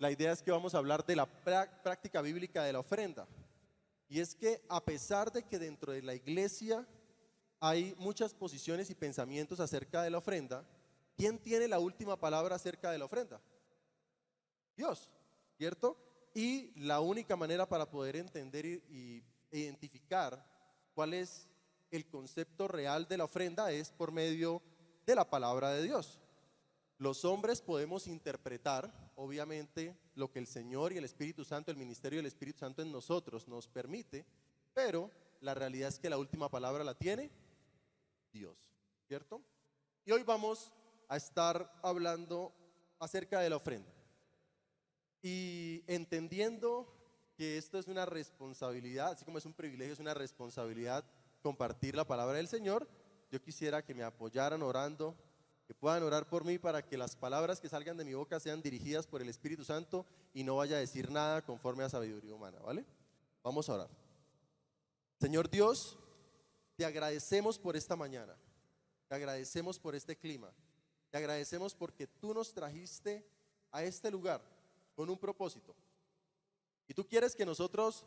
La idea es que vamos a hablar de la práctica bíblica de la ofrenda. Y es que a pesar de que dentro de la iglesia hay muchas posiciones y pensamientos acerca de la ofrenda, ¿quién tiene la última palabra acerca de la ofrenda? Dios, ¿cierto? Y la única manera para poder entender y identificar cuál es el concepto real de la ofrenda es por medio de la palabra de Dios. Los hombres podemos interpretar, obviamente, lo que el Señor y el Espíritu Santo, el ministerio del Espíritu Santo en nosotros nos permite, pero la realidad es que la última palabra la tiene Dios, ¿cierto? Y hoy vamos a estar hablando acerca de la ofrenda. Y entendiendo que esto es una responsabilidad, así como es un privilegio, es una responsabilidad compartir la palabra del Señor, yo quisiera que me apoyaran orando, que puedan orar por mí para que las palabras que salgan de mi boca sean dirigidas por el Espíritu Santo y no vaya a decir nada conforme a sabiduría humana, ¿vale? Vamos a orar. Señor Dios, te agradecemos por esta mañana, te agradecemos por este clima, te agradecemos porque tú nos trajiste a este lugar con un propósito. Y tú quieres que nosotros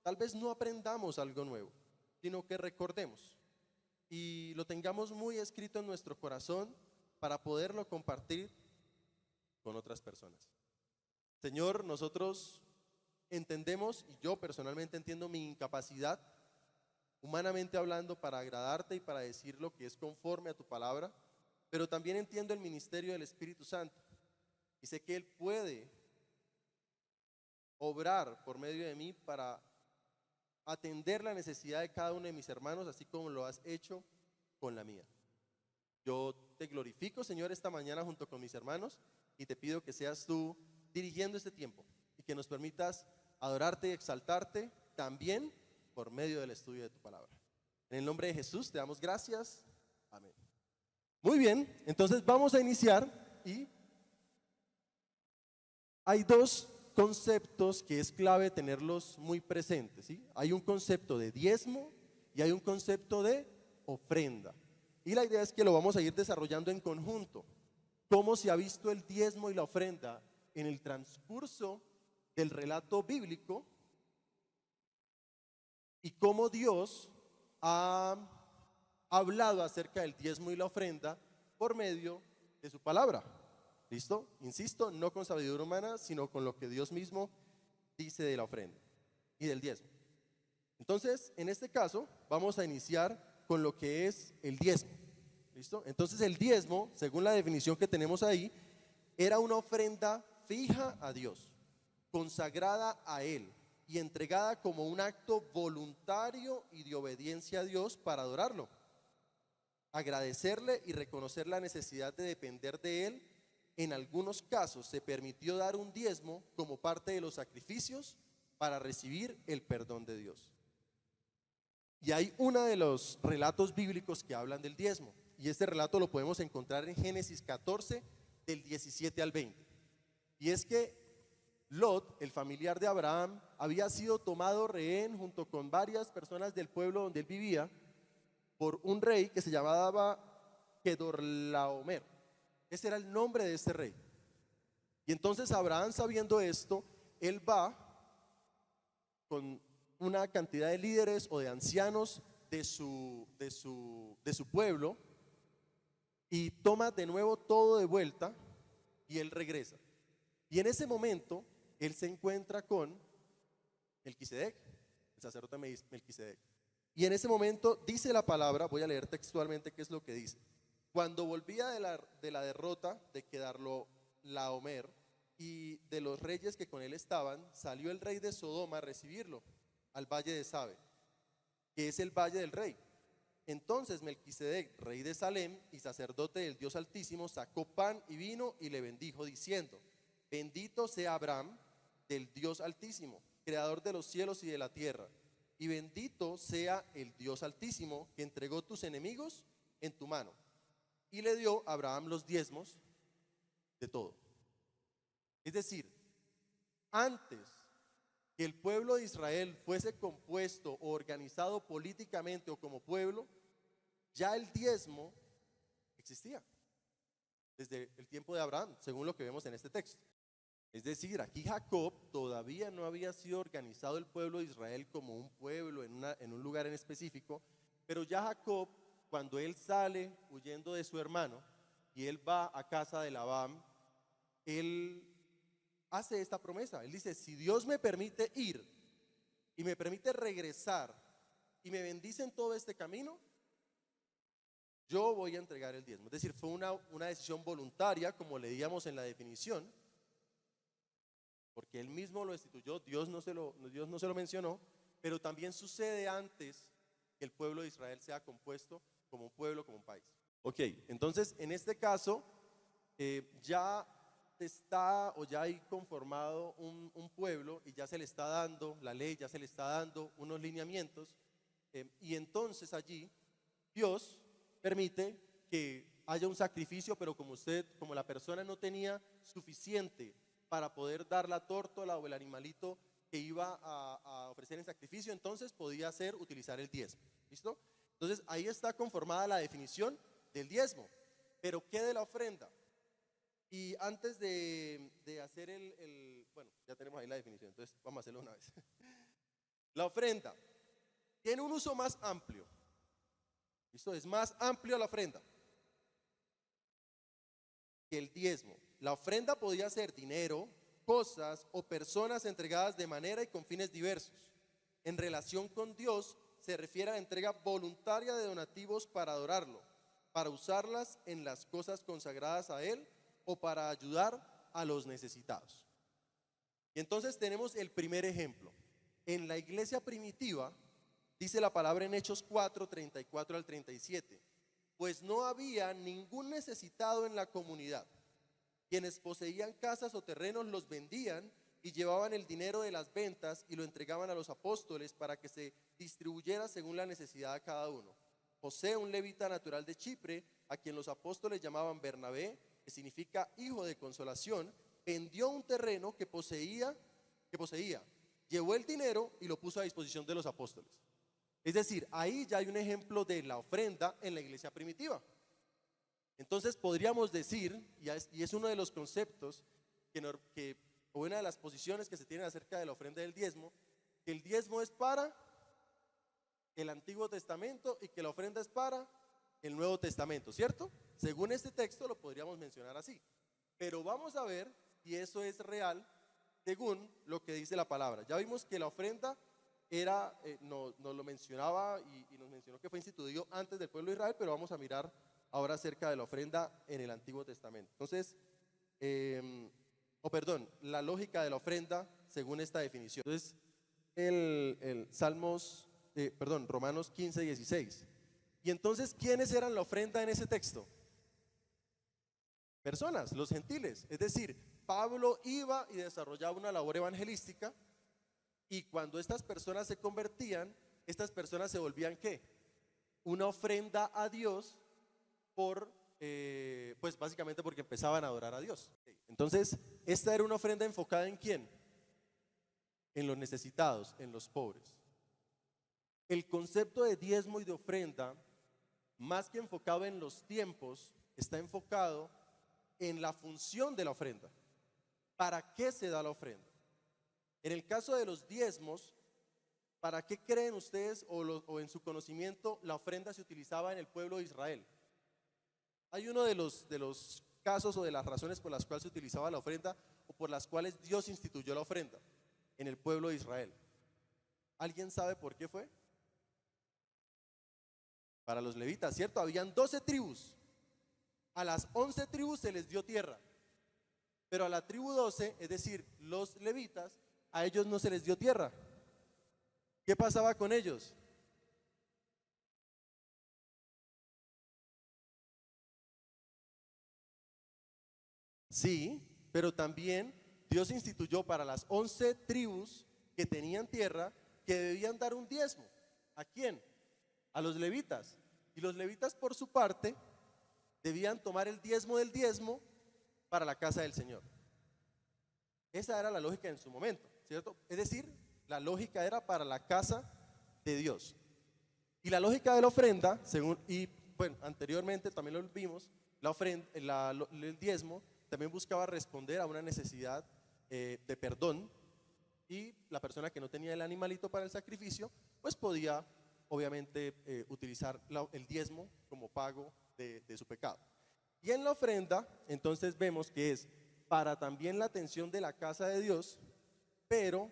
tal vez no aprendamos algo nuevo, sino que recordemos y lo tengamos muy escrito en nuestro corazón para poderlo compartir con otras personas. Señor, nosotros entendemos, y yo personalmente entiendo mi incapacidad, humanamente hablando, para agradarte y para decir lo que es conforme a tu palabra, pero también entiendo el ministerio del Espíritu Santo y sé que Él puede obrar por medio de mí para atender la necesidad de cada uno de mis hermanos, así como lo has hecho con la mía. Yo te glorifico, Señor, esta mañana junto con mis hermanos y te pido que seas tú dirigiendo este tiempo y que nos permitas adorarte y exaltarte también por medio del estudio de tu palabra. En el nombre de Jesús te damos gracias. Amén. Muy bien, entonces vamos a iniciar y hay dos conceptos que es clave tenerlos muy presentes, ¿sí? Hay un concepto de diezmo y hay un concepto de ofrenda. Y la idea es que lo vamos a ir desarrollando en conjunto. Cómo se ha visto el diezmo y la ofrenda en el transcurso del relato bíblico y cómo Dios ha hablado acerca del diezmo y la ofrenda por medio de su palabra. ¿Listo? Insisto, no con sabiduría humana, sino con lo que Dios mismo dice de la ofrenda y del diezmo. Entonces, en este caso, vamos a iniciar con lo que es el diezmo. ¿Listo? Entonces, el diezmo, según la definición que tenemos ahí, era una ofrenda fija a Dios, consagrada a Él y entregada como un acto voluntario y de obediencia a Dios para adorarlo, agradecerle y reconocer la necesidad de depender de Él. En algunos casos se permitió dar un diezmo como parte de los sacrificios para recibir el perdón de Dios. Y hay uno de los relatos bíblicos que hablan del diezmo, y este relato lo podemos encontrar en Génesis 14, del 17 al 20. Y es que Lot, el familiar de Abraham, había sido tomado rehén junto con varias personas del pueblo donde él vivía por un rey que se llamaba Kedorlaomer. Ese era el nombre de este rey. Y entonces Abraham, sabiendo esto, él va con una cantidad de líderes o de ancianos de su pueblo y toma de nuevo todo de vuelta y él regresa. Y en ese momento él se encuentra con Melquisedec, el sacerdote Melquisedec. Y en ese momento dice la palabra, voy a leer textualmente qué es lo que dice. Cuando volvía de la derrota de Kedorlaomer y de los reyes que con él estaban, salió el rey de Sodoma a recibirlo al valle de Sabe, que es el valle del rey. Entonces Melquisedec, rey de Salem y sacerdote del Dios Altísimo, sacó pan y vino y le bendijo diciendo: bendito sea Abraham del Dios Altísimo, creador de los cielos y de la tierra, y bendito sea el Dios Altísimo que entregó tus enemigos en tu mano. Y le dio a Abraham los diezmos de todo. Es decir, antes que el pueblo de Israel fuese compuesto o organizado políticamente o como pueblo, ya el diezmo existía desde el tiempo de Abraham, según lo que vemos en este texto. Es decir, aquí Jacob todavía no había sido organizado el pueblo de Israel como un pueblo en un lugar en específico, pero ya Jacob, cuando él sale huyendo de su hermano y él va a casa de Labán, él hace esta promesa. Él dice, si Dios me permite ir y me permite regresar y me bendice en todo este camino, yo voy a entregar el diezmo. Es decir, fue una decisión voluntaria, como leíamos en la definición, porque él mismo lo instituyó, Dios no se lo mencionó, pero también sucede antes que el pueblo de Israel sea compuesto como un pueblo, como un país. Ok, entonces en este caso ya está o ya hay conformado un pueblo y ya se le está dando la ley, ya se le está dando unos lineamientos, y entonces allí Dios permite que haya un sacrificio, pero como la persona no tenía suficiente para poder dar la tórtola o el animalito que iba a ofrecer en sacrificio, entonces podía utilizar el diezmo. ¿Listo? Entonces ahí está conformada la definición del diezmo. Pero ¿qué de la ofrenda? Y antes de hacer bueno, ya tenemos ahí la definición, entonces vamos a hacerlo una vez. La ofrenda tiene un uso más amplio. ¿Listo? Es más amplio la ofrenda que el diezmo. La ofrenda podía ser dinero, cosas o personas entregadas de manera y con fines diversos. En relación con Dios, se refiere a la entrega voluntaria de donativos para adorarlo, para usarlas en las cosas consagradas a Él o para ayudar a los necesitados. Y entonces tenemos el primer ejemplo. En la iglesia primitiva, dice la palabra en Hechos 4, 34 al 37, pues no había ningún necesitado en la comunidad. Quienes poseían casas o terrenos los vendían y llevaban el dinero de las ventas y lo entregaban a los apóstoles para que se distribuyera según la necesidad de cada uno. José, un levita natural de Chipre, a quien los apóstoles llamaban Bernabé, que significa hijo de consolación, vendió un terreno que poseía, llevó el dinero y lo puso a disposición de los apóstoles. Es decir, ahí ya hay un ejemplo de la ofrenda en la iglesia primitiva. Entonces podríamos decir, y es uno de los conceptos o una de las posiciones que se tienen acerca de la ofrenda del diezmo, que el diezmo es para el Antiguo Testamento y que la ofrenda es para el Nuevo Testamento, ¿cierto? Según este texto lo podríamos mencionar así, pero vamos a ver si eso es real según lo que dice la palabra. Ya vimos que la ofrenda nos lo mencionaba y nos mencionó que fue instituido antes del pueblo de Israel, pero vamos a mirar ahora acerca de la ofrenda en el Antiguo Testamento. Entonces, la lógica de la ofrenda según esta definición. Entonces, Romanos 15, 16. Y entonces, ¿quiénes eran la ofrenda en ese texto? Personas, los gentiles. Es decir, Pablo iba y desarrollaba una labor evangelística, y cuando estas personas se convertían, estas personas se volvían ¿qué? Una ofrenda a Dios pues básicamente porque empezaban a adorar a Dios. Entonces, esta era una ofrenda enfocada ¿en quién? En los necesitados, en los pobres. El concepto de diezmo y de ofrenda, más que enfocado en los tiempos, está enfocado en la función de la ofrenda. ¿Para qué se da la ofrenda? En el caso de los diezmos, ¿para qué creen ustedes o en su conocimiento la ofrenda se utilizaba en el pueblo de Israel? Hay uno de los casos o de las razones por las cuales se utilizaba la ofrenda o por las cuales Dios instituyó la ofrenda en el pueblo de Israel. ¿Alguien sabe por qué fue? Para los levitas, ¿cierto? Habían 12 tribus. A las 11 tribus se les dio tierra, pero a la tribu 12, es decir, los levitas, a ellos no se les dio tierra. ¿Qué pasaba con ellos? Sí, pero también Dios instituyó para las 11 tribus que tenían tierra que debían dar un diezmo. ¿A quién? A los levitas. Y los levitas por su parte debían tomar el diezmo del diezmo para la casa del Señor. Esa era la lógica en su momento, ¿cierto? Es decir, la lógica era para la casa de Dios. Y la lógica de la ofrenda, anteriormente también lo vimos, el diezmo también buscaba responder a una necesidad de perdón, y la persona que no tenía el animalito para el sacrificio, pues podía obviamente utilizar el diezmo como pago de su pecado. Y en la ofrenda, entonces vemos que es para también la atención de la casa de Dios, pero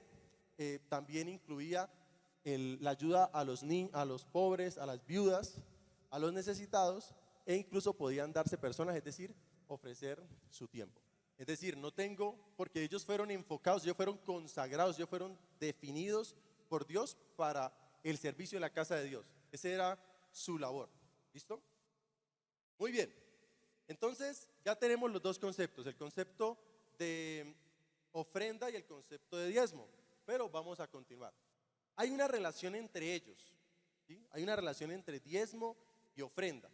también incluía la ayuda a a los pobres, a las viudas, a los necesitados, e incluso podían darse personas, es decir, ofrecer su tiempo. Es decir, no tengo, porque ellos fueron enfocados, ellos fueron consagrados, ellos fueron definidos por Dios para el servicio de la casa de Dios. Ese era su labor. ¿Listo? Muy bien. Entonces, ya tenemos los dos conceptos, el concepto de ofrenda y el concepto de diezmo, pero vamos a continuar. Hay una relación entre ellos, ¿sí? Hay una relación entre diezmo y ofrenda.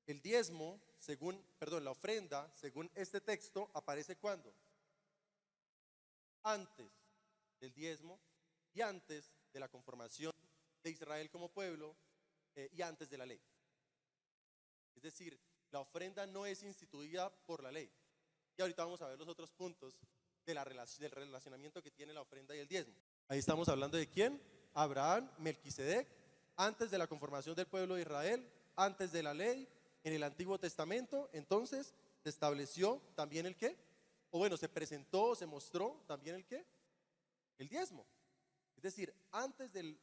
El diezmo, la ofrenda, según este texto, aparece ¿cuándo? Antes del diezmo y antes de la conformación de Israel como pueblo y antes de la ley. Es decir, la ofrenda no es instituida por la ley. Y ahorita vamos a ver los otros puntos del relacionamiento que tiene la ofrenda y el diezmo. Ahí estamos hablando de quién: Abraham, Melquisedec, antes de la conformación del pueblo de Israel, antes de la ley, en el Antiguo Testamento. Entonces se estableció también el qué, o bueno, se presentó, se mostró también el qué, el diezmo. Es decir, antes en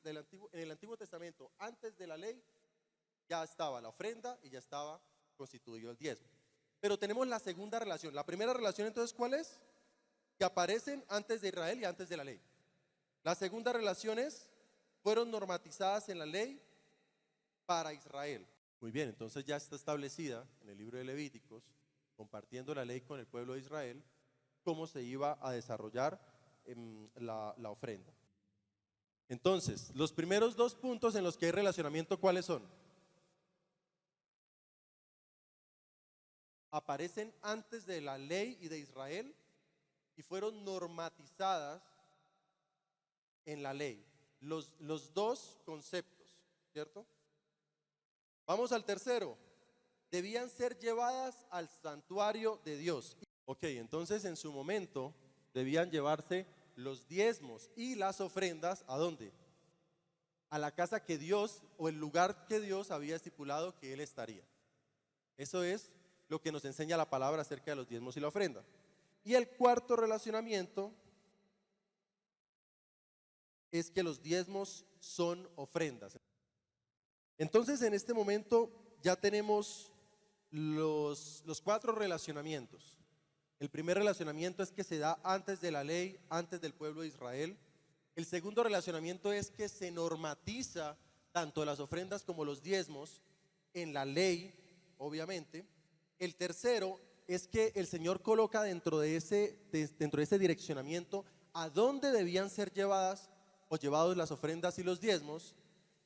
el Antiguo Testamento, antes de la ley, ya estaba la ofrenda y ya estaba constituido el diezmo. Pero tenemos la segunda relación. La primera relación, entonces, ¿cuál es? Que aparecen antes de Israel y antes de la ley. La segunda relación es, fueron normatizadas en la ley para Israel. Muy bien, entonces ya está establecida en el libro de Levíticos, compartiendo la ley con el pueblo de Israel, cómo se iba a desarrollar la ofrenda. Entonces, los primeros dos puntos en los que hay relacionamiento, ¿cuáles son? Aparecen antes de la ley y de Israel y fueron normatizadas en la ley. Los dos conceptos, ¿cierto? Vamos al tercero. Debían ser llevadas al santuario de Dios. Ok, entonces en su momento debían llevarse los diezmos y las ofrendas, ¿a dónde? A la casa que Dios, o el lugar que Dios había estipulado que Él estaría. Eso es lo que nos enseña la palabra acerca de los diezmos y la ofrenda. Y el cuarto relacionamiento es que los diezmos son ofrendas. Entonces, en este momento ya tenemos los cuatro relacionamientos. El primer relacionamiento es que se da antes de la ley, antes del pueblo de Israel. El segundo relacionamiento es que se normatiza tanto las ofrendas como los diezmos en la ley, obviamente. El tercero es que el Señor coloca dentro de ese direccionamiento a dónde debían ser llevadas o llevados las ofrendas y los diezmos.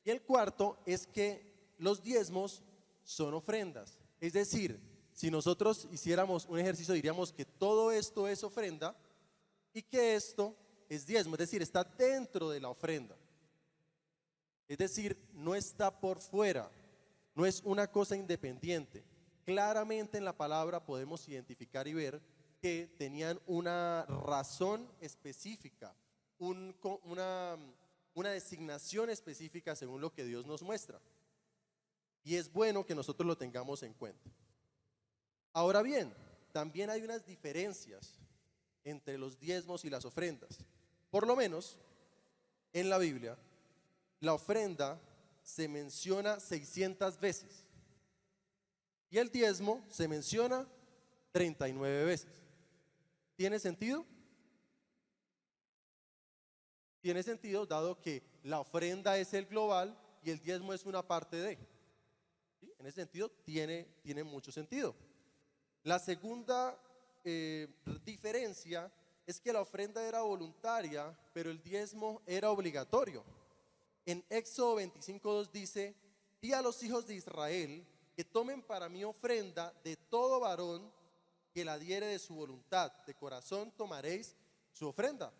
Y el cuarto es que los diezmos son ofrendas. Es decir, si nosotros hiciéramos un ejercicio, diríamos que todo esto es ofrenda y que esto es diezmo, es decir, está dentro de la ofrenda. Es decir, no está por fuera, no es una cosa independiente. Claramente en la palabra podemos identificar y ver que tenían una razón específica, una designación específica según lo que Dios nos muestra. Y es bueno que nosotros lo tengamos en cuenta. Ahora bien, también hay unas diferencias entre los diezmos y las ofrendas. Por lo menos en la Biblia, la ofrenda se menciona 600 veces y el diezmo se menciona 39 veces. ¿Tiene sentido? Tiene sentido dado que la ofrenda es el global y el diezmo es una parte de. ¿Sí? En ese sentido tiene mucho sentido. La segunda diferencia es que la ofrenda era voluntaria, pero el diezmo era obligatorio. En Éxodo 25:2 dice: di a los hijos de Israel que tomen para mí ofrenda de todo varón que la diere de su voluntad, de corazón tomaréis su ofrenda.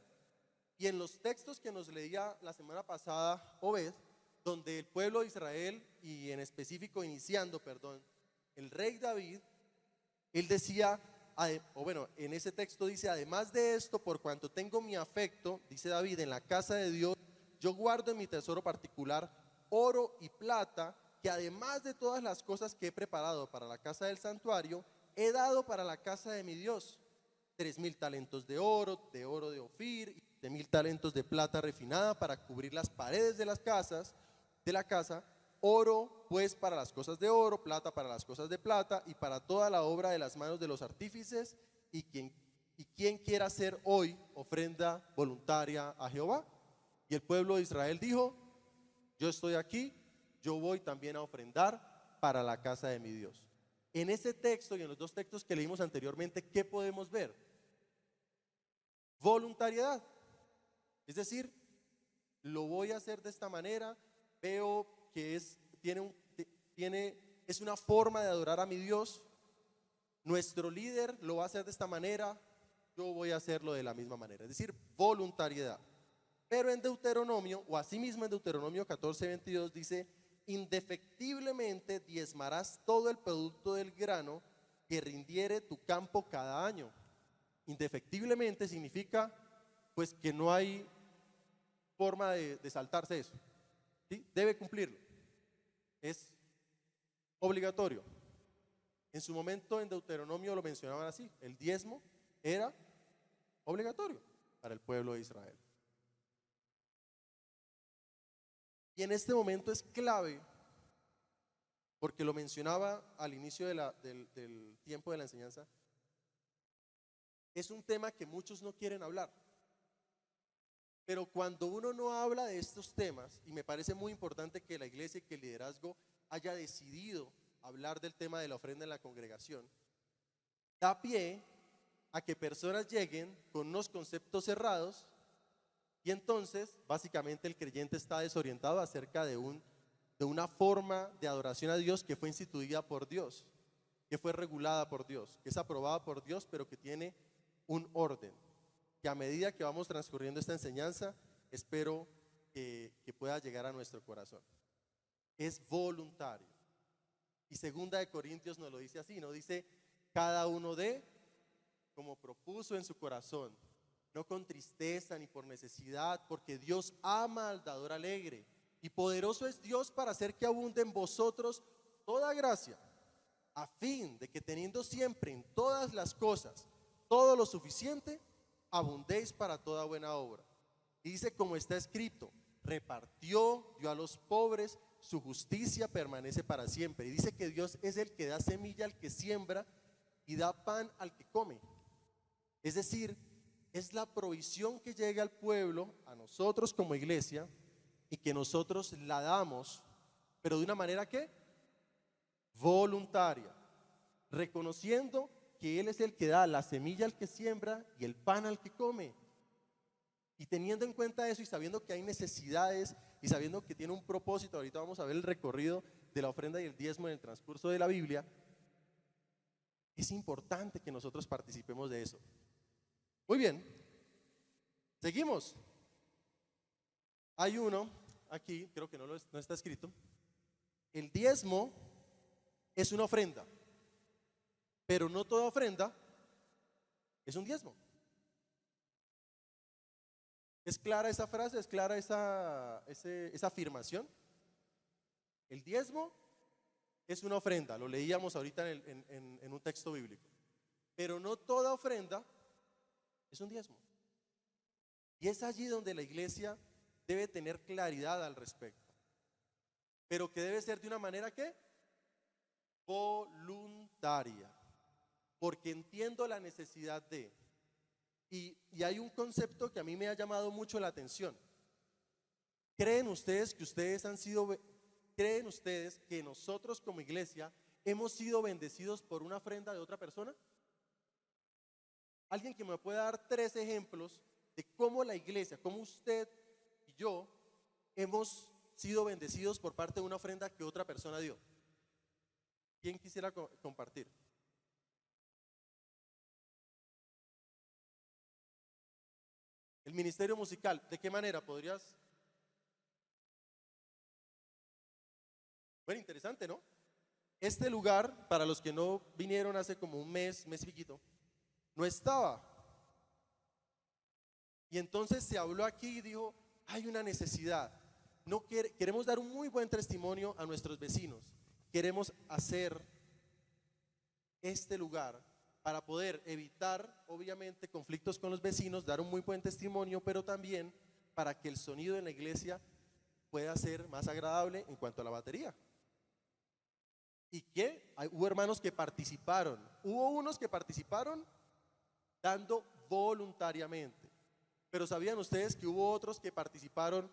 Y en los textos que nos leía la semana pasada Obed, donde el pueblo de Israel, y en específico el rey David, él decía o bueno, en ese texto dice, además de esto, por cuanto tengo mi afecto, dice David, en la casa de Dios, yo guardo en mi tesoro particular oro y plata, que además de todas las cosas que he preparado para la casa del santuario, he dado para la casa de mi Dios. 3,000 talentos de oro de Ofir, y 7,000 talentos de plata refinada para cubrir las paredes de las casas, de la casa, oro pues para las cosas de oro, plata para las cosas de plata, y para toda la obra de las manos de los artífices, y quien quiera hacer hoy ofrenda voluntaria a Jehová. Y el pueblo de Israel dijo, yo estoy aquí, yo voy también a ofrendar para la casa de mi Dios. En ese texto y en los dos textos que leímos anteriormente, ¿qué podemos ver? Voluntariedad. Es decir, lo voy a hacer de esta manera, veo que es una forma de adorar a mi Dios, nuestro líder lo va a hacer de esta manera, yo voy a hacerlo de la misma manera, es decir, voluntariedad. Pero en Deuteronomio, o asimismo en Deuteronomio 14:22 dice, indefectiblemente diezmarás todo el producto del grano que rindiere tu campo cada año. Indefectiblemente significa pues que no hay forma de saltarse eso, ¿sí? Debe cumplirlo, es obligatorio. En su momento en Deuteronomio lo mencionaban así, el diezmo era obligatorio para el pueblo de Israel. Y en este momento es clave, porque lo mencionaba al inicio del tiempo de la enseñanza, es un tema que muchos no quieren hablar. Pero cuando uno no habla de estos temas, y me parece muy importante que la iglesia y que el liderazgo haya decidido hablar del tema de la ofrenda en la congregación, da pie a que personas lleguen con unos conceptos cerrados y entonces básicamente el creyente está desorientado acerca de una forma de adoración a Dios que fue instituida por Dios, que fue regulada por Dios, que es aprobada por Dios, pero que tiene un orden, que a medida que vamos transcurriendo esta enseñanza, espero que pueda llegar a nuestro corazón. Es voluntario. Y 2 Corintios nos lo dice así, no dice, cada uno dé como propuso en su corazón, no con tristeza ni por necesidad, porque Dios ama al dador alegre, y poderoso es Dios para hacer que abunde en vosotros toda gracia, a fin de que teniendo siempre en todas las cosas todo lo suficiente, abundéis para toda buena obra. Y dice como está escrito, repartió, dio a los pobres, su justicia permanece para siempre. Y dice que Dios es el que da semilla al que siembra y da pan al que come. Es decir, es la provisión que llega al pueblo, a nosotros como iglesia, y que nosotros la damos, pero de una manera ¿qué? Voluntaria, reconociendo que Él es el que da la semilla al que siembra y el pan al que come. Y teniendo en cuenta eso y sabiendo que hay necesidades y sabiendo que tiene un propósito, ahorita vamos a ver el recorrido de la ofrenda y el diezmo en el transcurso de la Biblia, es importante que nosotros participemos de eso. Muy bien, seguimos. Hay uno aquí, creo que no está escrito. El diezmo es una ofrenda, pero no toda ofrenda es un diezmo. ¿Es clara esa frase? ¿Es clara esa afirmación? El diezmo es una ofrenda, lo leíamos ahorita en un texto bíblico, pero no toda ofrenda es un diezmo. Y es allí donde la iglesia debe tener claridad al respecto, pero que debe ser de una manera ¿qué? Voluntaria, porque entiendo la necesidad de, y hay un concepto que a mí me ha llamado mucho la atención. ¿Creen ustedes que nosotros como iglesia hemos sido bendecidos por una ofrenda de otra persona? ¿Alguien que me pueda dar 3 ejemplos de cómo la iglesia, cómo usted y yo hemos sido bendecidos por parte de una ofrenda que otra persona dio? ¿Quién quisiera compartir? El ministerio musical, ¿de qué manera podrías? Bueno, interesante, ¿no? Este lugar, para los que no vinieron hace como un mes y piquito, no estaba. Y entonces se habló aquí y dijo, hay una necesidad. No queremos dar un muy buen testimonio a nuestros vecinos. Queremos hacer este lugar para poder evitar, obviamente, conflictos con los vecinos, dar un muy buen testimonio, pero también para que el sonido en la iglesia pueda ser más agradable en cuanto a la batería. ¿Y qué? Hubo hermanos que participaron. Hubo unos que participaron dando voluntariamente. Pero ¿sabían ustedes que hubo otros que participaron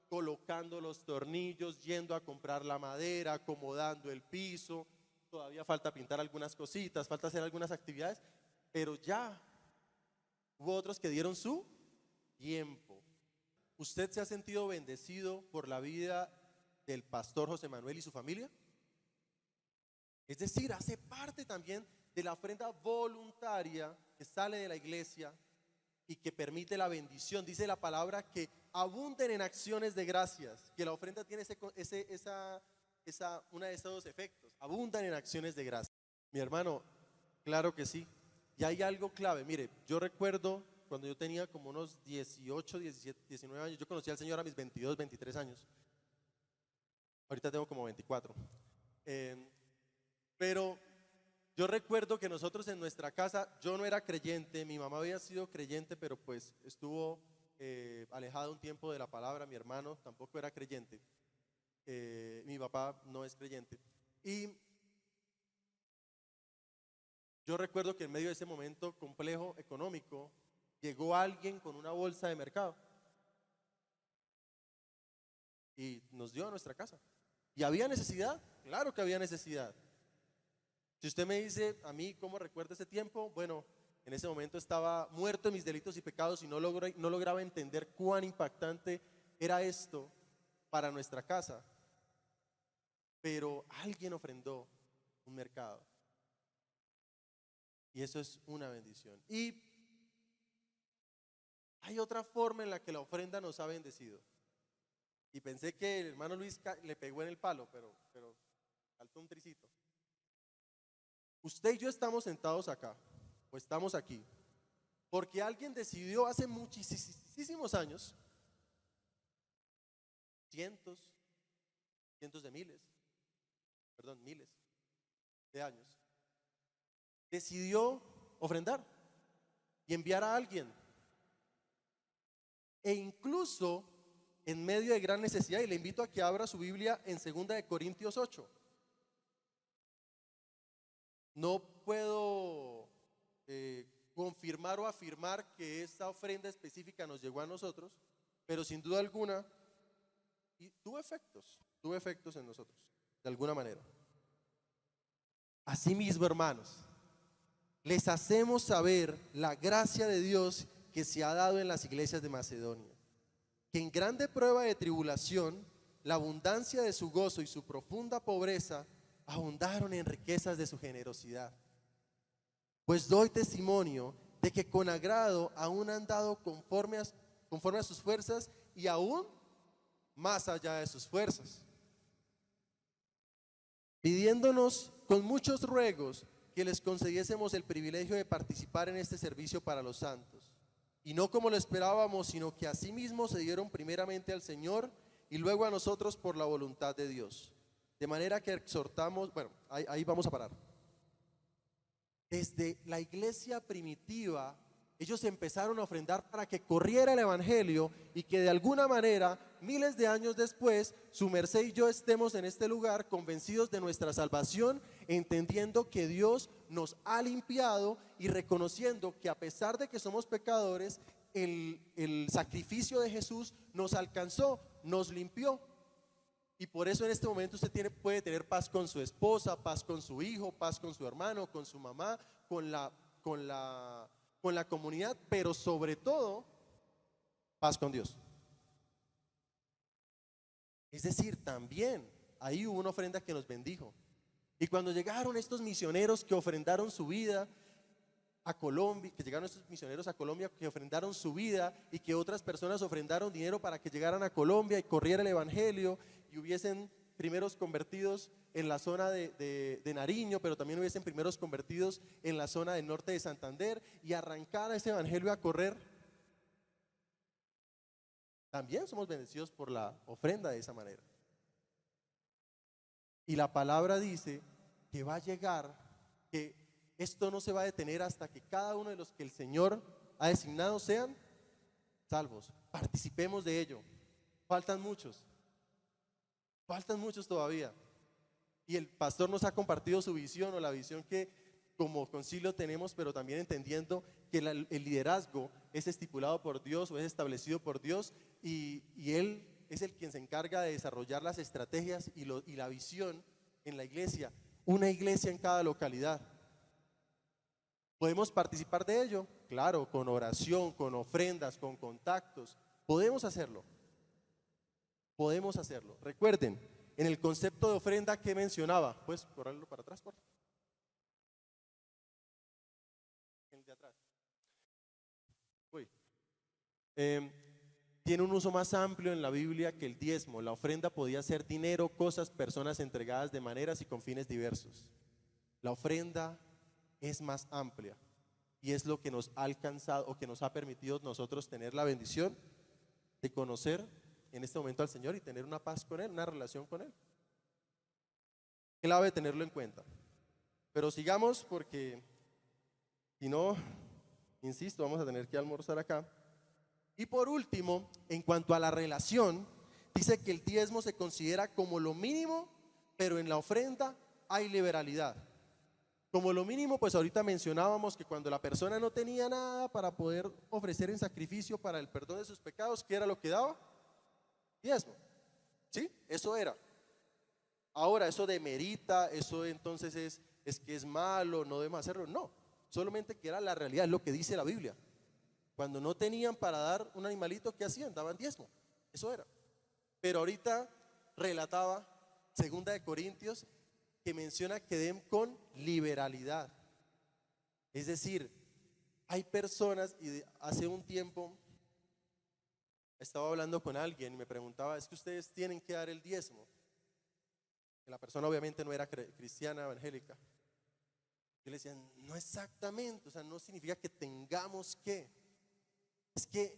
colocando los tornillos, yendo a comprar la madera, acomodando el piso? Todavía falta pintar algunas cositas, falta hacer algunas actividades, pero ya hubo otros que dieron su tiempo. ¿Usted se ha sentido bendecido por la vida del pastor José Manuel y su familia? Es decir, hace parte también de la ofrenda voluntaria que sale de la iglesia y que permite la bendición. Dice la palabra que abunden en acciones de gracias, que la ofrenda tiene uno de esos dos efectos, abundan en acciones de gracias. Mi hermano, claro que sí. Y hay algo clave, mire, yo recuerdo cuando yo tenía como unos 18, 17, 19 años, yo conocí al Señor a mis 22, 23 años. Ahorita tengo como 24. Pero yo recuerdo que nosotros en nuestra casa, yo no era creyente, mi mamá había sido creyente, pero pues estuvo alejada un tiempo de la palabra, mi hermano tampoco era creyente, mi papá no es creyente. Y yo recuerdo que en medio de ese momento complejo económico, llegó alguien con una bolsa de mercado y nos dio a nuestra casa. ¿Y había necesidad? Claro que había necesidad. Si usted me dice a mí cómo recuerdo ese tiempo, bueno, en ese momento estaba muerto en mis delitos y pecados y no lograba entender cuán impactante era esto para nuestra casa. Pero alguien ofrendó un mercado. Y eso es una bendición. Y hay otra forma en la que la ofrenda nos ha bendecido. Y pensé que el hermano Luis le pegó en el palo, pero faltó un tricito. Usted y yo estamos sentados acá, o estamos aquí, porque alguien decidió hace muchísimos años, cientos de miles de años, decidió ofrendar y enviar a alguien. E incluso en medio de gran necesidad, y le invito a que abra su Biblia en 2 de Corintios 8. No puedo confirmar o afirmar que esta ofrenda específica nos llegó a nosotros, pero sin duda alguna tuvo efectos en nosotros, de alguna manera. Asimismo, hermanos, les hacemos saber la gracia de Dios que se ha dado en las iglesias de Macedonia, que en grande prueba de tribulación, la abundancia de su gozo y su profunda pobreza abundaron en riquezas de su generosidad. Pues doy testimonio de que con agrado aún han dado conforme a sus fuerzas y aún más allá de sus fuerzas, pidiéndonos con muchos ruegos que les concediésemos el privilegio de participar en este servicio para los santos. Y no como lo esperábamos, sino que asimismo se dieron primeramente al Señor y luego a nosotros por la voluntad de Dios. De manera que exhortamos, bueno, ahí vamos a parar. Desde la iglesia primitiva, ellos empezaron a ofrendar para que corriera el evangelio y que de alguna manera, miles de años después, su merced y yo estemos en este lugar convencidos de nuestra salvación, entendiendo que Dios nos ha limpiado y reconociendo que a pesar de que somos pecadores, el sacrificio de Jesús nos alcanzó, nos limpió. Y por eso en este momento usted puede tener paz con su esposa, paz con su hijo, paz con su hermano, con su mamá, con la comunidad, pero sobre todo, paz con Dios. Es decir, también ahí hubo una ofrenda que nos bendijo. Y cuando llegaron estos misioneros que ofrendaron su vida a Colombia, que ofrendaron su vida y que otras personas ofrendaron dinero para que llegaran a Colombia y corriera el evangelio y hubiesen primeros convertidos, en la zona de Nariño, pero también hubiesen primeros convertidos en la zona del norte de Santander y arrancar a ese evangelio a correr, también somos bendecidos por la ofrenda de esa manera. Y la palabra dice que va a llegar, que esto no se va a detener hasta que cada uno de los que el Señor ha designado sean salvos. Participemos de ello. Faltan muchos todavía. Y el pastor nos ha compartido su visión, o la visión que como concilio tenemos, pero también entendiendo que el liderazgo es estipulado por Dios o es establecido por Dios, y Él es el quien se encarga de desarrollar las estrategias y la visión en la iglesia, una iglesia en cada localidad. ¿Podemos participar de ello? Claro, con oración, con ofrendas, con contactos. Podemos hacerlo. Podemos hacerlo. Recuerden, en el concepto de ofrenda que mencionaba, ¿puedes correrlo para atrás, por favor? El de atrás. Uy. Tiene un uso más amplio en la Biblia que el diezmo. La ofrenda podía ser dinero, cosas, personas entregadas de maneras y con fines diversos. La ofrenda es más amplia y es lo que nos ha alcanzado o que nos ha permitido nosotros tener la bendición de conocer en este momento al Señor y tener una paz con Él, una relación con Él. Clave tenerlo en cuenta. Pero sigamos, porque si no, insisto, vamos a tener que almorzar acá. Y por último, en cuanto a la relación, dice que el diezmo se considera como lo mínimo, pero en la ofrenda hay liberalidad. Como lo mínimo, pues ahorita mencionábamos que cuando la persona no tenía nada para poder ofrecer en sacrificio para el perdón de sus pecados, ¿qué era lo que daba? Diezmo. ¿Sí? Eso era. Ahora, eso demerita, eso entonces es que es malo, no debemos hacerlo. No, solamente que era la realidad, es lo que dice la Biblia. Cuando no tenían para dar un animalito, ¿qué hacían? Daban diezmo. Eso era. Pero ahorita relataba 2 Corintios que menciona que den con liberalidad. Es decir, hay personas, y hace un tiempo estaba hablando con alguien y me preguntaba, ¿es que ustedes tienen que dar el diezmo? La persona obviamente no era cristiana, evangélica. Yo le decía, no exactamente, o sea, no significa que tengamos que. Es que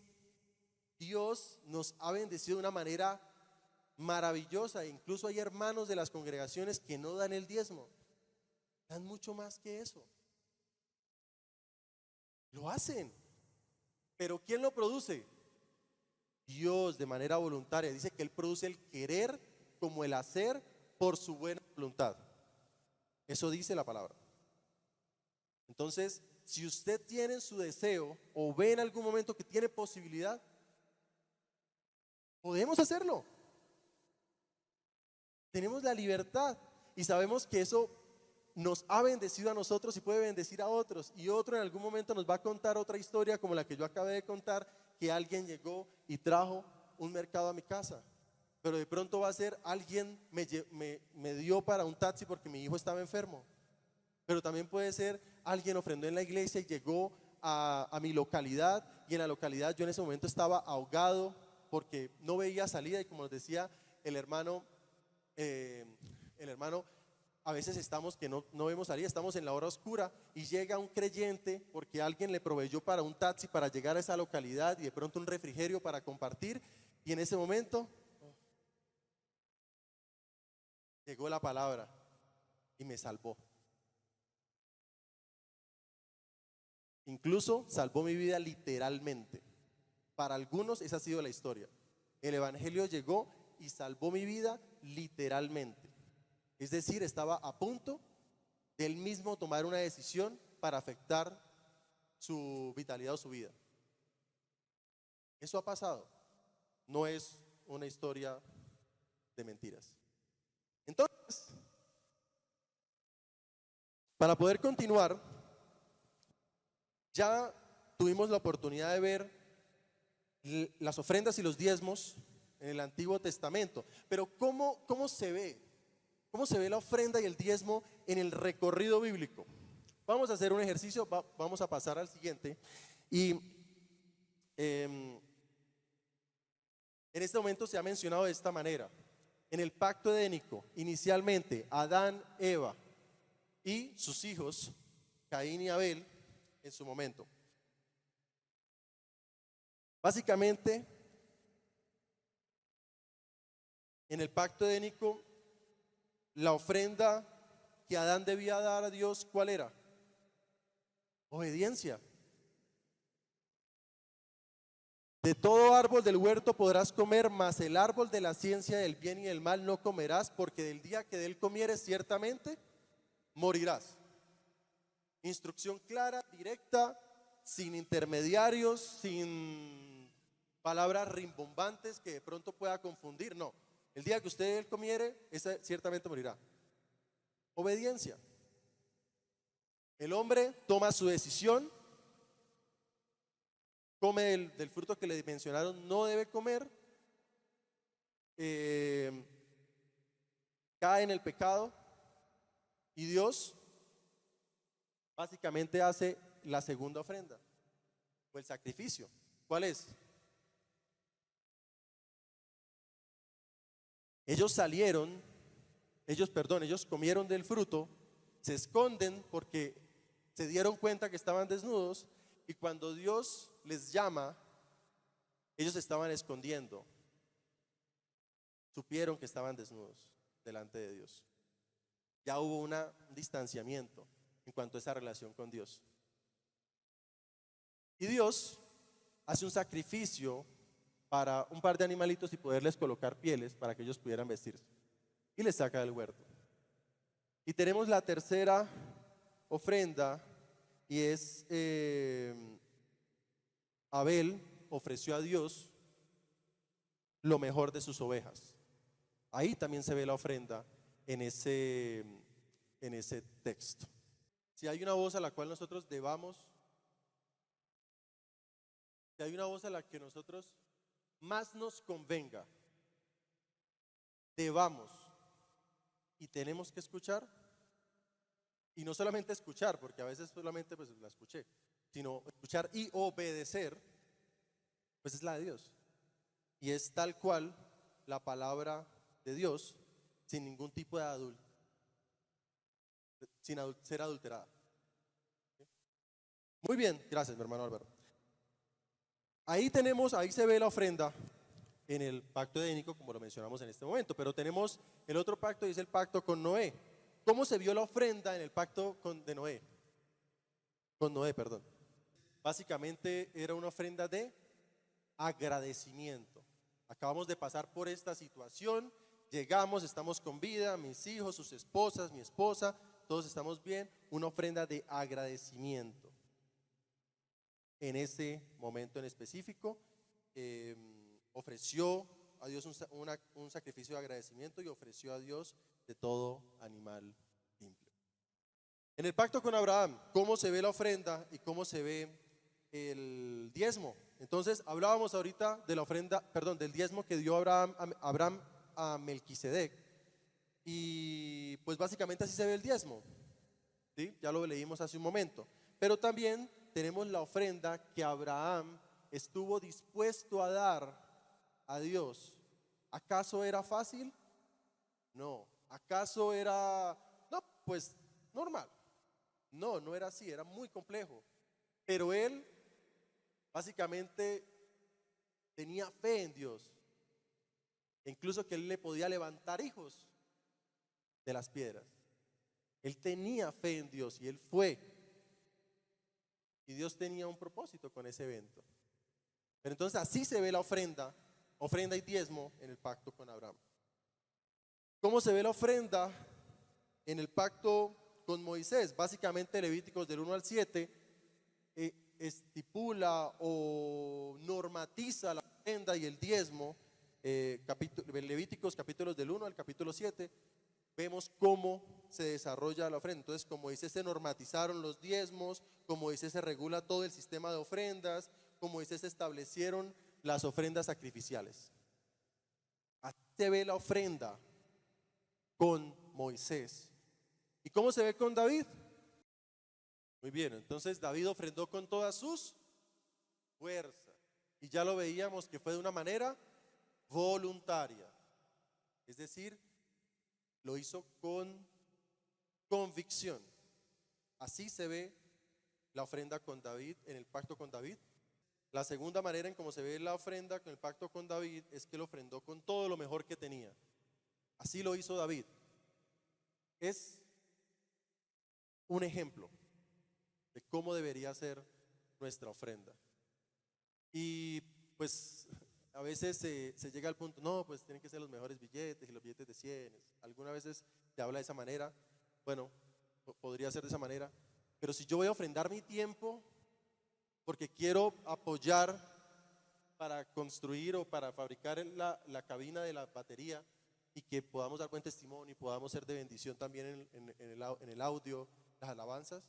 Dios nos ha bendecido de una manera maravillosa. Incluso hay hermanos de las congregaciones que no dan el diezmo, dan mucho más que eso. Lo hacen. Pero ¿quién lo produce? Dios, de manera voluntaria. Dice que Él produce el querer como el hacer por su buena voluntad. Eso dice la palabra. Entonces, si usted tiene su deseo o ve en algún momento que tiene posibilidad, podemos hacerlo. Tenemos la libertad y sabemos que eso nos ha bendecido a nosotros y puede bendecir a otros. Y otro en algún momento nos va a contar otra historia como la que yo acabé de contar, que alguien llegó y trajo un mercado a mi casa. Pero de pronto va a ser alguien me dio para un taxi porque mi hijo estaba enfermo. Pero también puede ser alguien ofrendó en la iglesia y llegó a mi localidad, y en la localidad yo en ese momento estaba ahogado porque no veía salida, y como nos decía el hermano, a veces estamos que no vemos salida, estamos en la hora oscura y llega un creyente porque alguien le proveyó para un taxi para llegar a esa localidad y de pronto un refrigerio para compartir, y en ese momento llegó la palabra y me salvó. Incluso salvó mi vida literalmente. Para algunos esa ha sido la historia. El evangelio llegó y salvó mi vida literalmente. Es decir, estaba a punto de él mismo tomar una decisión para afectar su vitalidad o su vida. Eso ha pasado. No es una historia de mentiras. Entonces, para poder continuar, ya tuvimos la oportunidad de ver las ofrendas y los diezmos en el Antiguo Testamento, pero ¿cómo se ve? ¿Cómo se ve la ofrenda y el diezmo en el recorrido bíblico? Vamos a hacer un ejercicio, vamos a pasar al siguiente. Y en este momento se ha mencionado de esta manera. en el pacto edénico, inicialmente Adán, Eva y sus hijos, Caín y Abel, en su momento. Básicamente, en el pacto edénico, la ofrenda que Adán debía dar a Dios, ¿cuál era? Obediencia. De todo árbol del huerto podrás comer, mas el árbol de la ciencia del bien y del mal no comerás, porque del día que de él comieres ciertamente morirás. Instrucción clara, directa, sin intermediarios, sin palabras rimbombantes que de pronto pueda confundir. No, el día que usted de él comiere, ese ciertamente morirá. Obediencia. El hombre toma su decisión, come del fruto que le mencionaron, no debe comer, cae en el pecado y Dios básicamente hace la segunda ofrenda o el sacrificio. ¿Cuál es? Ellos comieron del fruto, se esconden porque se dieron cuenta que estaban desnudos y cuando Dios les llama, ellos estaban escondiendo, supieron que estaban desnudos delante de Dios. Ya hubo un distanciamiento en cuanto a esa relación con Dios. Y Dios hace un sacrificio para un par de animalitos y poderles colocar pieles para que ellos pudieran vestirse. Y les saca del huerto. Y tenemos la tercera ofrenda y es Abel ofreció a Dios lo mejor de sus ovejas. Ahí también se ve la ofrenda en ese texto. Si hay una voz a la cual nosotros debamos, si hay una voz a la que nosotros más nos convenga, debamos y tenemos que escuchar, y no solamente escuchar, porque a veces solamente pues la escuché, sino escuchar y obedecer, pues es la de Dios. Y es tal cual la palabra de Dios, sin ningún tipo de ser adulterada. Muy bien, gracias mi hermano Álvaro. Ahí se ve la ofrenda en el pacto edénico, como lo mencionamos en este momento, pero tenemos el otro pacto y es el pacto con Noé. ¿Cómo se vio la ofrenda en el pacto con Noé? Básicamente era una ofrenda de agradecimiento. Acabamos de pasar por esta situación, llegamos, estamos con vida, mis hijos, sus esposas, mi esposa, todos estamos bien, una ofrenda de agradecimiento. En ese momento en específico, ofreció a Dios un sacrificio de agradecimiento y ofreció a Dios de todo animal limpio. En el pacto con Abraham, ¿cómo se ve la ofrenda y cómo se ve el diezmo? Entonces, hablábamos ahorita de la ofrenda, del diezmo que dio Abraham a Melquisedec. Y pues básicamente así se ve el diezmo, ¿sí? Ya lo leímos hace un momento. Pero también tenemos la ofrenda que Abraham estuvo dispuesto a dar a Dios. ¿Acaso era fácil? No. ¿Acaso era, no, pues normal? No, no era así, era muy complejo. Pero él básicamente tenía fe en Dios. Incluso que él le podía levantar hijos de las piedras. Él tenía fe en Dios y él fue. Y Dios tenía un propósito con ese evento. Pero entonces así se ve la ofrenda y diezmo en el pacto con Abraham. ¿Cómo se ve la ofrenda en el pacto con Moisés? Básicamente Levíticos del 1 al 7 estipula o normatiza la ofrenda y el diezmo. Levíticos capítulos del 1 al capítulo 7 vemos cómo se desarrolla la ofrenda. Entonces, con Moisés se normatizaron los diezmos, con Moisés se regula todo el sistema de ofrendas, con Moisés se establecieron las ofrendas sacrificiales. Así se ve la ofrenda con Moisés. ¿Y cómo se ve con David? Muy bien, entonces David ofrendó con todas sus fuerzas. Y ya lo veíamos que fue de una manera voluntaria. Es decir, lo hizo con convicción. Así se ve la ofrenda con David, en el pacto con David. La segunda manera en cómo se ve la ofrenda con el pacto con David es que él ofrendó con todo lo mejor que tenía. Así lo hizo David. Es un ejemplo de cómo debería ser nuestra ofrenda. Y pues a veces se llega al punto, no, pues tienen que ser los mejores billetes y los billetes de 100. Algunas veces se habla de esa manera. Bueno, podría ser de esa manera. Pero si yo voy a ofrendar mi tiempo porque quiero apoyar para construir o para fabricar la cabina de la batería y que podamos dar buen testimonio y podamos ser de bendición también en el audio, las alabanzas,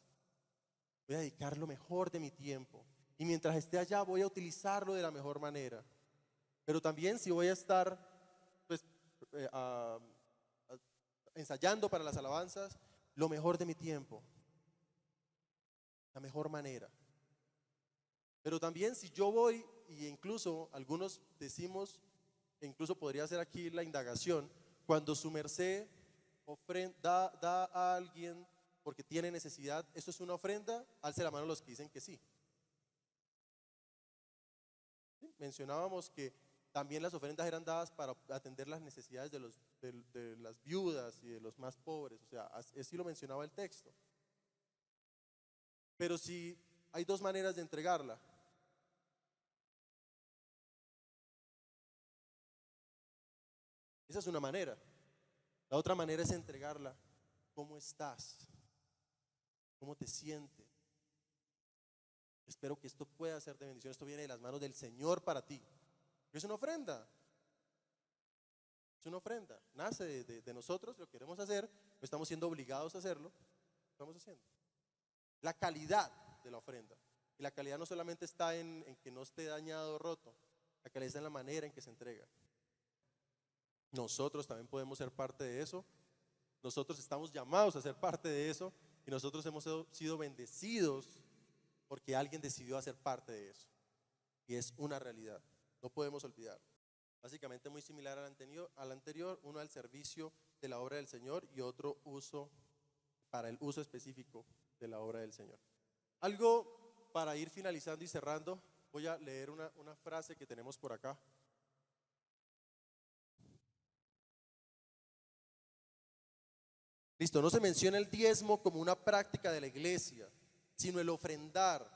voy a dedicar lo mejor de mi tiempo. Y mientras esté allá voy a utilizarlo de la mejor manera. Pero también si voy a estar pues, ensayando para las alabanzas, lo mejor de mi tiempo, la mejor manera. Pero también si yo voy, y incluso algunos decimos, e incluso podría ser aquí la indagación, cuando su merced da a alguien porque tiene necesidad, ¿esto es una ofrenda? Alce la mano los que dicen que sí. ¿Sí? Mencionábamos que también las ofrendas eran dadas para atender las necesidades de las viudas y de los más pobres, o sea, así lo mencionaba el texto. Pero si hay dos maneras de entregarla. Esa es una manera. La otra manera es entregarla. ¿Cómo estás? ¿Cómo te sientes? Espero que esto pueda ser de bendición. Esto viene de las manos del Señor para ti. Es una ofrenda. Es una ofrenda. Nace de nosotros, lo queremos hacer, no estamos siendo obligados a hacerlo. Lo estamos haciendo. La calidad de la ofrenda. Y la calidad no solamente está en que no esté dañado o roto. La calidad está en la manera en que se entrega. Nosotros también podemos ser parte de eso. Nosotros estamos llamados a ser parte de eso. Y nosotros hemos sido bendecidos porque alguien decidió hacer parte de eso. Y es una realidad. No podemos olvidarlo. Básicamente muy similar al anterior, uno al servicio de la obra del Señor y otro uso para el uso específico de la obra del Señor. Algo para ir finalizando y cerrando, voy a leer una frase que tenemos por acá. Listo, no se menciona el diezmo como una práctica de la iglesia, sino el ofrendar,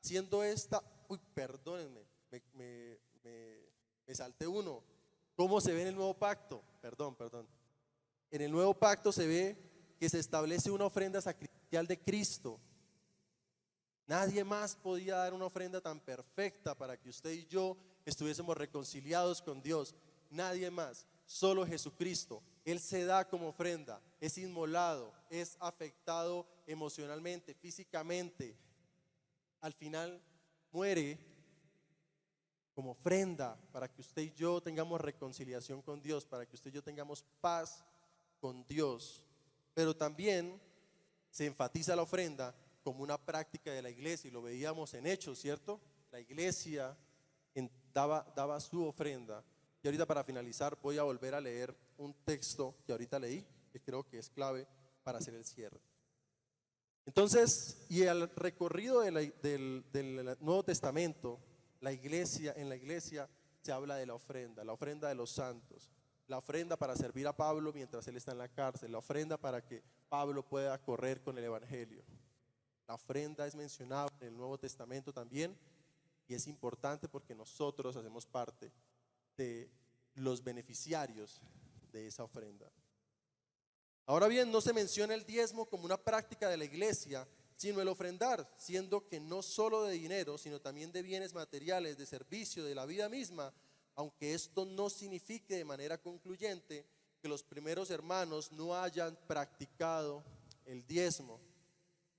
siendo esta, perdónenme, me salté uno. ¿Cómo se ve en el nuevo pacto? Perdón. En el nuevo pacto se ve que se establece una ofrenda sacrificial de Cristo. Nadie más podía dar una ofrenda tan perfecta para que usted y yo estuviésemos reconciliados con Dios. Nadie más, solo Jesucristo. Él se da como ofrenda, es inmolado, es afectado emocionalmente, físicamente. Al final muere como ofrenda para que usted y yo tengamos reconciliación con Dios, para que usted y yo tengamos paz con Dios. Pero también se enfatiza la ofrenda como una práctica de la iglesia, y lo veíamos en Hechos, ¿cierto? La iglesia daba su ofrenda. Y ahorita para finalizar voy a volver a leer un texto que ahorita leí, que creo que es clave para hacer el cierre. Entonces, y al recorrido del Nuevo Testamento, en la iglesia se habla de la ofrenda de los santos, la ofrenda para servir a Pablo mientras él está en la cárcel, la ofrenda para que Pablo pueda correr con el evangelio. La ofrenda es mencionada en el Nuevo Testamento también, y es importante porque nosotros hacemos parte de los beneficiarios de esa ofrenda. Ahora bien, no se menciona el diezmo como una práctica de la iglesia, sino el ofrendar, siendo que no solo de dinero, sino también de bienes materiales, de servicio, de la vida misma, aunque esto no signifique de manera concluyente que los primeros hermanos no hayan practicado el diezmo.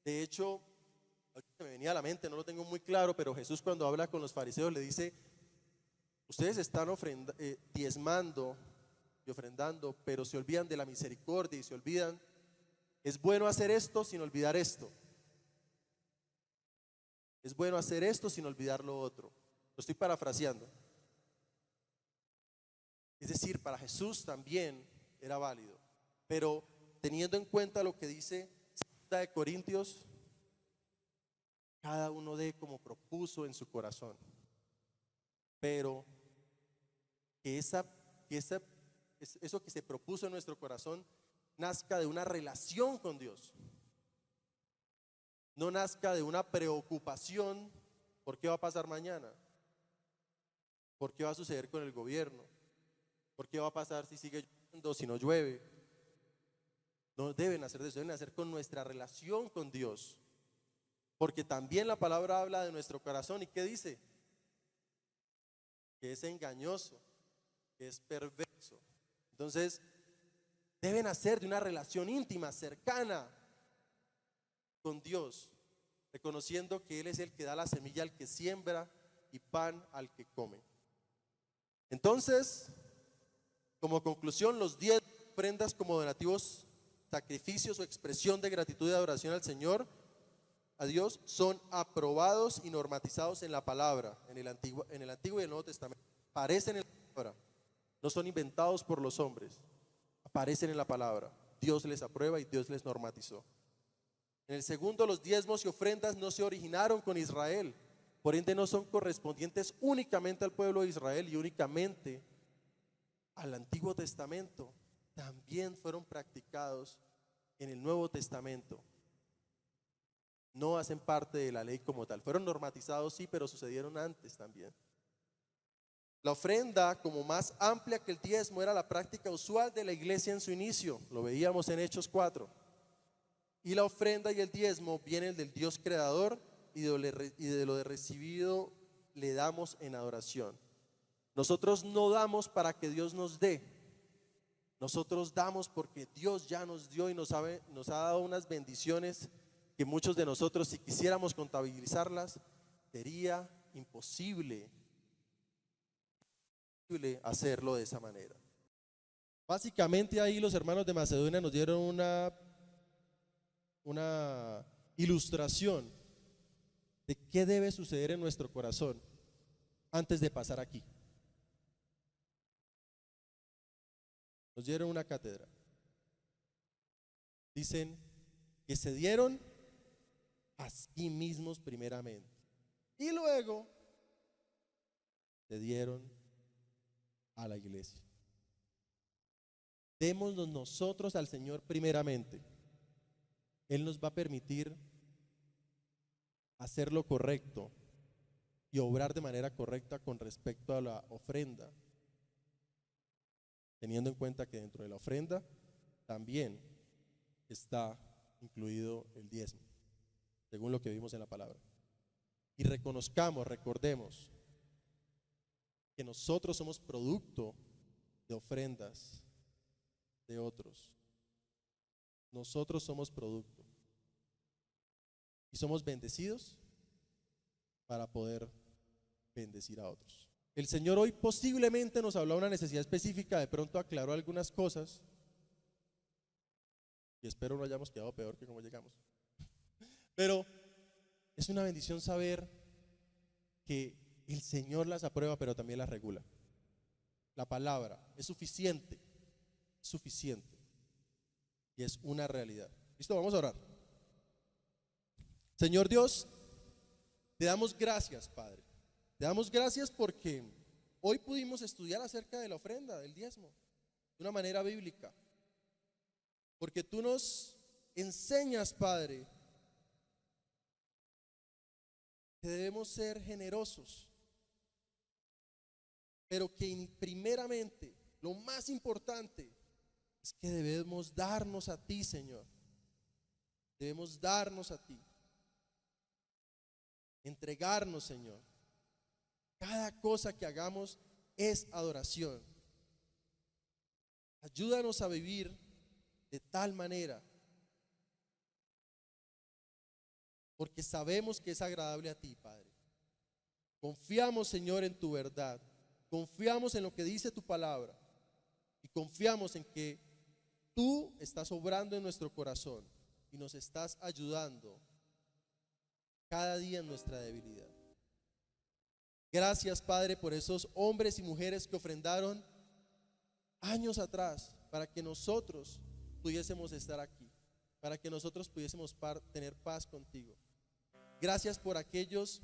De hecho, me venía a la mente, no lo tengo muy claro, pero Jesús cuando habla con los fariseos le dice: ustedes están diezmando y ofrendando, pero se olvidan de la misericordia y se olvidan, es bueno hacer esto sin olvidar esto. Es bueno hacer esto sin olvidar lo otro. Lo estoy parafraseando. Es decir, para Jesús también era válido. Pero teniendo en cuenta lo que dice 2 de Corintios, cada uno dé como propuso en su corazón. Pero que eso que se propuso en nuestro corazón nazca de una relación con Dios. No nazca de una preocupación por qué va a pasar mañana, por qué va a suceder con el gobierno, por qué va a pasar si sigue lloviendo, si no llueve. No deben hacer de eso, deben hacer con nuestra relación con Dios. Porque también la palabra habla de nuestro corazón. ¿Y qué dice? Que es engañoso, que es perverso. Entonces, deben hacer de una relación íntima, cercana con Dios, reconociendo que Él es el que da la semilla al que siembra y pan al que come. Entonces, como conclusión, los 10 ofrendas como donativos, sacrificios o expresión de gratitud y adoración al Señor, a Dios, son aprobados y normatizados en la palabra, en el Antiguo y el Nuevo Testamento. Aparecen en la palabra, no son inventados por los hombres, aparecen en la palabra. Dios les aprueba y Dios les normatizó. En el segundo, los diezmos y ofrendas no se originaron con Israel, por ende no son correspondientes únicamente al pueblo de Israel y únicamente al Antiguo Testamento. También fueron practicados en el Nuevo Testamento. No hacen parte de la ley como tal. Fueron normatizados, sí, pero sucedieron antes también. La ofrenda, como más amplia que el diezmo, era la práctica usual de la iglesia en su inicio. Lo veíamos en Hechos 4. Y la ofrenda y el diezmo vienen del Dios creador y de lo de recibido le damos en adoración. Nosotros no damos para que Dios nos dé. Nosotros damos porque Dios ya nos dio y nos ha dado unas bendiciones que muchos de nosotros, si quisiéramos contabilizarlas, sería imposible hacerlo de esa manera. Básicamente ahí los hermanos de Macedonia nos dieron una ilustración de qué debe suceder en nuestro corazón antes de pasar aquí. Nos dieron una cátedra. Dicen que se dieron a sí mismos primeramente y luego se dieron a la iglesia. Démonos nosotros al Señor primeramente. Él nos va a permitir hacer lo correcto y obrar de manera correcta con respecto a la ofrenda, teniendo en cuenta que dentro de la ofrenda también está incluido el diezmo, según lo que vimos en la palabra. Y recordemos que nosotros somos producto de ofrendas de otros. Nosotros somos producto y somos bendecidos para poder bendecir a otros. El Señor hoy posiblemente nos habló de una necesidad específica, de pronto aclaró algunas cosas y espero no hayamos quedado peor que como llegamos. Pero es una bendición saber que el Señor las aprueba, pero también las regula. La palabra es suficiente y es una realidad. ¿Listo? Vamos a orar. Señor Dios, te damos gracias, Padre. Te damos gracias porque hoy pudimos estudiar acerca de la ofrenda, del diezmo, de una manera bíblica. Porque tú nos enseñas, Padre, que debemos ser generosos, pero que primeramente, lo más importante, es que debemos darnos a ti, Señor. Debemos darnos a ti. Entregarnos, Señor. Cada cosa que hagamos es adoración. Ayúdanos a vivir de tal manera, porque sabemos que es agradable a ti, Padre. Confiamos, Señor, en tu verdad. Confiamos en lo que dice tu palabra. Y confiamos en que tú estás obrando en nuestro corazón y nos estás ayudando cada día en nuestra debilidad. Gracias, Padre, por esos hombres y mujeres que ofrendaron años atrás, para que nosotros pudiésemos estar aquí, para que nosotros pudiésemos tener paz contigo. Gracias por aquellos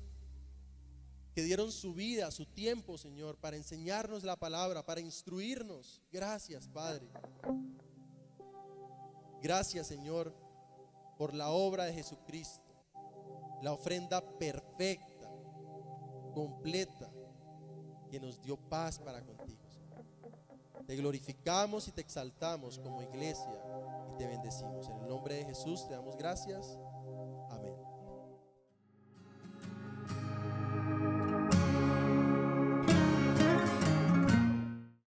que dieron su vida, su tiempo, Señor, para enseñarnos la palabra, para instruirnos. Gracias, Padre. Gracias, Señor, por la obra de Jesucristo, la ofrenda perfecta, completa, que nos dio paz para contigo, Señor. Te glorificamos y te exaltamos como iglesia y te bendecimos. En el nombre de Jesús te damos gracias.